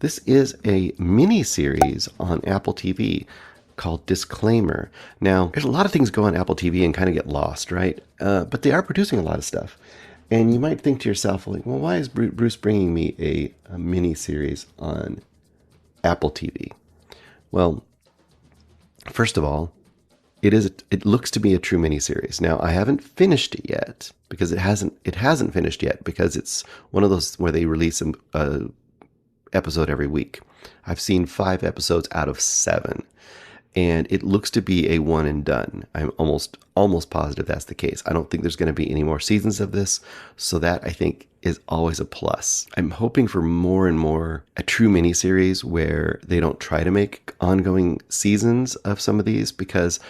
This is a mini-series on Apple TV called Disclaimer. Now, there's a lot of things go on Apple TV and kind of get lost, right? But they are producing a lot of stuff. And you might think to yourself, like, well, why is Bruce bringing me a mini-series on Apple TV? Well, first of all, it looks to be a true miniseries. Now, I haven't finished it yet because it hasn't finished yet because it's one of those where they release a episode every week. I've seen 5 episodes out of 7, and it looks to be a one and done. I'm almost positive that's the case. I don't think there's going to be any more seasons of this, so that I think is always a plus. I'm hoping for more and more a true miniseries where they don't try to make ongoing seasons of some of these, because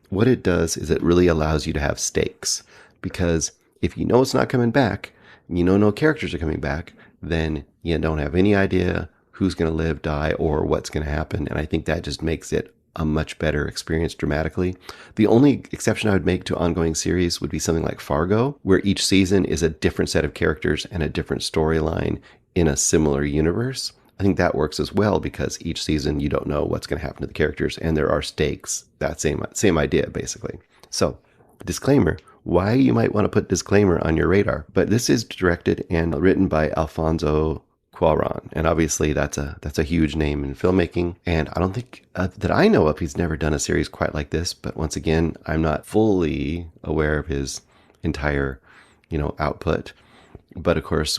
what it does is it really allows you to have stakes. Because if you know it's not coming back, you know no characters are coming back, then you don't have any idea who's going to live, die, or what's going to happen. And I think that just makes it a much better experience dramatically. The only exception I would make to ongoing series would be something like Fargo, where each season is a different set of characters and a different storyline in a similar universe. I think that works as well because each season you don't know what's going to happen to the characters and there are stakes. That same idea, basically. So, disclaimer, why you might want to put disclaimer on your radar. But this is directed and written by Alfonso Cuarón, and obviously that's a huge name in filmmaking. And I don't think that I know of he's never done a series quite like this. But once again, I'm not fully aware of his entire, output. But of course,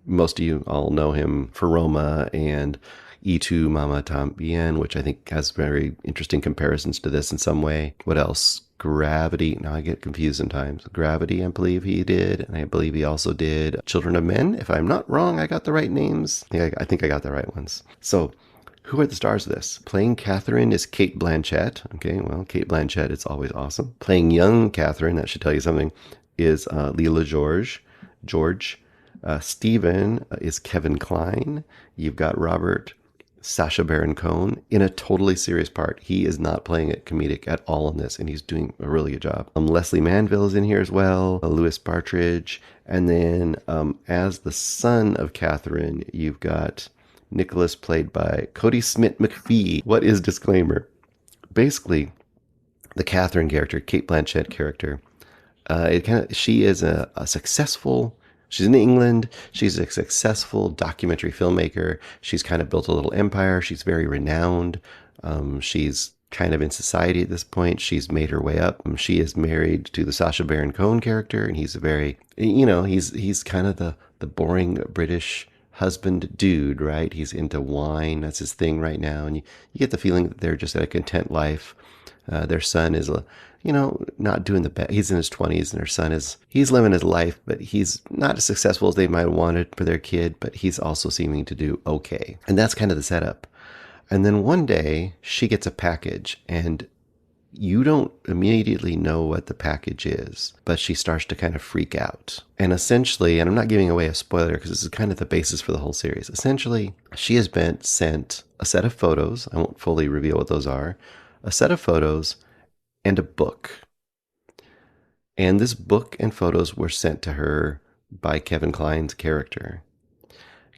most of you all know him for Roma and E2 Mama Tambien, which I think has very interesting comparisons to this in some way. What else? Gravity. Now I get confused sometimes. Gravity, I believe he did. And I believe he also did Children of Men. If I'm not wrong, I got the right names. I think I got the right ones. So, who are the stars of this? Playing Catherine is Cate Blanchett. Okay, well, Cate Blanchett, it's always awesome. Playing young Catherine, that should tell you something, is Leela George. Stephen is Kevin Kline. You've got Robert Sacha Baron Cohen in a totally serious part. He is not playing it comedic at all in this, and he's doing a really good job. Leslie Manville is in here as well. Louis Partridge. And then as the son of Catherine, you've got Nicholas, played by Cody Smith McPhee. What is disclaimer? Basically, the Catherine character, Cate Blanchett character, she is a successful, she's in England, she's a successful documentary filmmaker. She's kind of built a little empire. She's very renowned. She's kind of in society at this point. She's made her way up. She is married to the Sacha Baron Cohen character, and he's a very, he's kind of the boring British husband dude, right? He's into wine. That's his thing right now. And you get the feeling that they're just at a content life. Their son is, not doing the best. He's in his 20s, and their son he's living his life, but he's not as successful as they might have wanted for their kid, but he's also seeming to do okay. And that's kind of the setup. And then one day she gets a package, and you don't immediately know what the package is, but she starts to kind of freak out. And essentially, and I'm not giving away a spoiler because this is kind of the basis for the whole series. Essentially, she has been sent a set of photos. I won't fully reveal what those are. A set of photos and a book. And this book and photos were sent to her by Kevin Kline's character.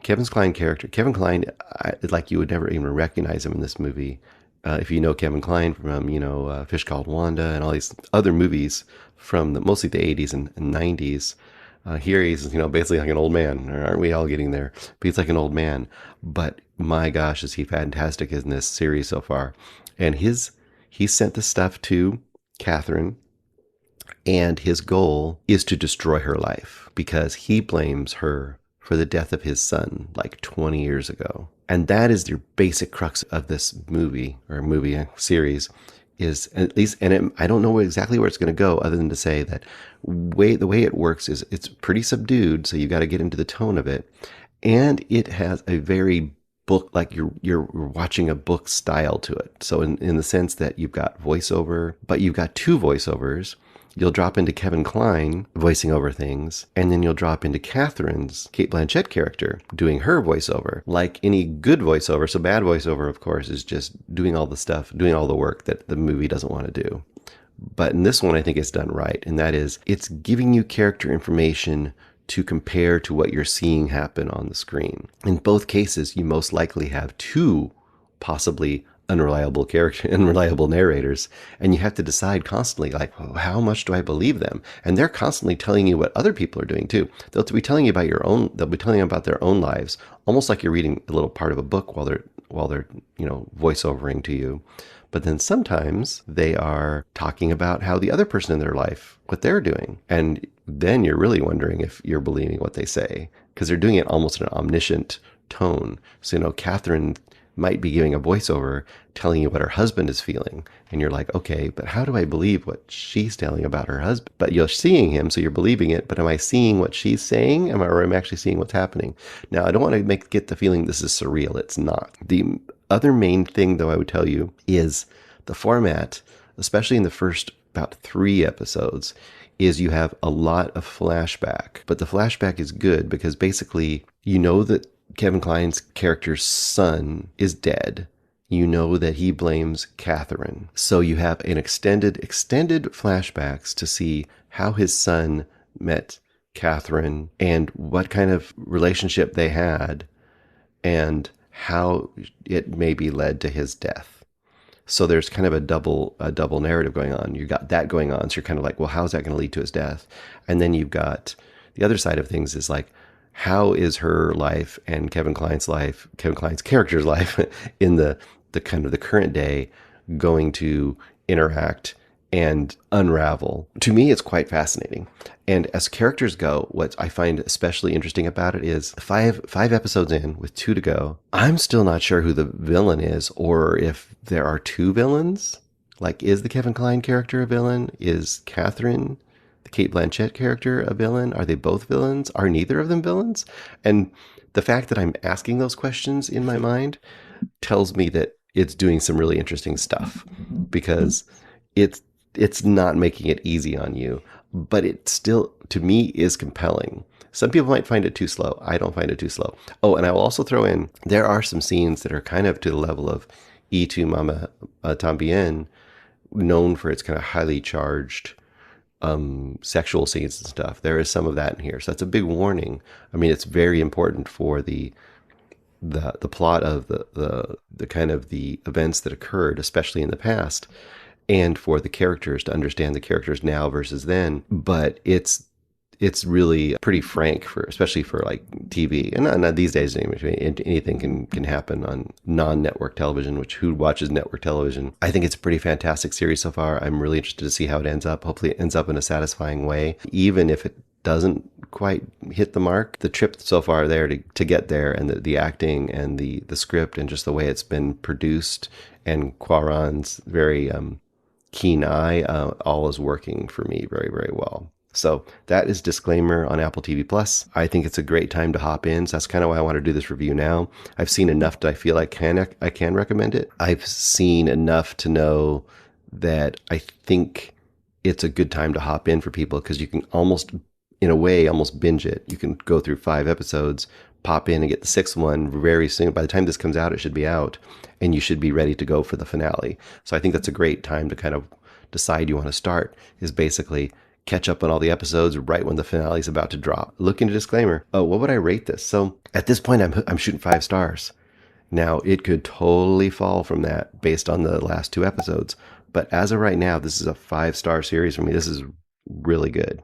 Kevin Kline, like you would never even recognize him in this movie. If you know Kevin Kline from, Fish Called Wanda and all these other movies from mostly the 80s and 90s. Here he's, basically like an old man. Aren't we all getting there? But he's like an old man. But my gosh, is he fantastic in this series so far. And he sent the stuff to Catherine, and his goal is to destroy her life because he blames her for the death of his son like 20 years ago. And that is the basic crux of this movie series, is at least, and I don't know exactly where it's going to go other than to say that the way it works is it's pretty subdued, so you got to get into the tone of it. And it has a very book, like you're watching a book style to it. So in the sense that you've got voiceover, but you've got 2 voiceovers. You'll drop into Kevin Kline voicing over things, and then you'll drop into Catherine's, Cate Blanchett character, doing her voiceover. Like any good voiceover, so bad voiceover, of course, is just doing all the stuff, doing all the work that the movie doesn't want to do. But in this one, I think it's done right, and that is, it's giving you character information to compare to what you're seeing happen on the screen. In both cases, you most likely have two possibly unreliable narrators, and you have to decide constantly, like, well, how much do I believe them? And they're constantly telling you what other people are doing too. They'll be telling you about they'll be telling you about their own lives, almost like you're reading a little part of a book while they're voiceovering to you. But then sometimes they are talking about how the other person in their life, what they're doing. And then you're really wondering if you're believing what they say, because they're doing it almost in an omniscient tone. So, Catherine might be giving a voiceover telling you what her husband is feeling. And you're like, okay, but how do I believe what she's telling about her husband? But you're seeing him, so you're believing it. But am I seeing what she's saying? Or am I actually seeing what's happening? Now, I don't want to get the feeling this is surreal. It's not. The other main thing, though, I would tell you is the format, especially in the first about 3 episodes, is you have a lot of flashback. But the flashback is good because basically you know that Kevin Kline's character's son is dead. You know that he blames Catherine. So you have an extended flashbacks to see how his son met Catherine and what kind of relationship they had and how it maybe led to his death. So there's kind of a double narrative going on. You got that going on. So you're kind of like, well, how's that going to lead to his death? And then you've got the other side of things is like, how is her life and Kevin Kline's character's life in the kind of the current day going to interact and unravel? To me, it's quite fascinating. And as characters go, what I find especially interesting about it is five episodes in with 2 to go, I'm still not sure who the villain is or if there are 2 villains. Like, is the Kevin Kline character a villain? Is Catherine, the Cate Blanchett character, a villain? Are they both villains? Are neither of them villains? And the fact that I'm asking those questions in my mind tells me that it's doing some really interesting stuff, because it's not making it easy on you, but it still, to me, is compelling. Some people might find it too slow. I don't find it too slow. Oh, and I will also throw in, there are some scenes that are kind of to the level of Y Tu Mama Tambien, known for its kind of highly charged sexual scenes and stuff. There is some of that in here. So that's a big warning. I mean, it's very important for the plot of the kind of the events that occurred, especially in the past, and for the characters to understand the characters now versus then. But it's really pretty frank, especially for like TV, and not these days anything can happen on non-network television, which who watches network television. I think it's a pretty fantastic series so far. I'm really interested to see how it ends up. Hopefully it ends up in a satisfying way, even if it doesn't quite hit the mark. The trip so far there to get there, and the acting and the script and just the way it's been produced, and Cuarón's very keen eye, all is working for me very, very well. So that is disclaimer on Apple TV Plus. I think it's a great time to hop in. So that's kind of why I want to do this review now. I've seen enough that I feel I can recommend it. I've seen enough to know that I think it's a good time to hop in for people, because you can almost binge it. You can go through 5 episodes, pop in and get the 6th one very soon. By the time this comes out, it should be out, and you should be ready to go for the finale. So I think that's a great time to kind of decide you want to start, is basically catch up on all the episodes right when the finale is about to drop. Look into disclaimer. Oh, what would I rate this? So at this point, I'm shooting 5 stars. Now, it could totally fall from that based on the last 2 episodes. But as of right now, this is a 5-star series for me. This is really good.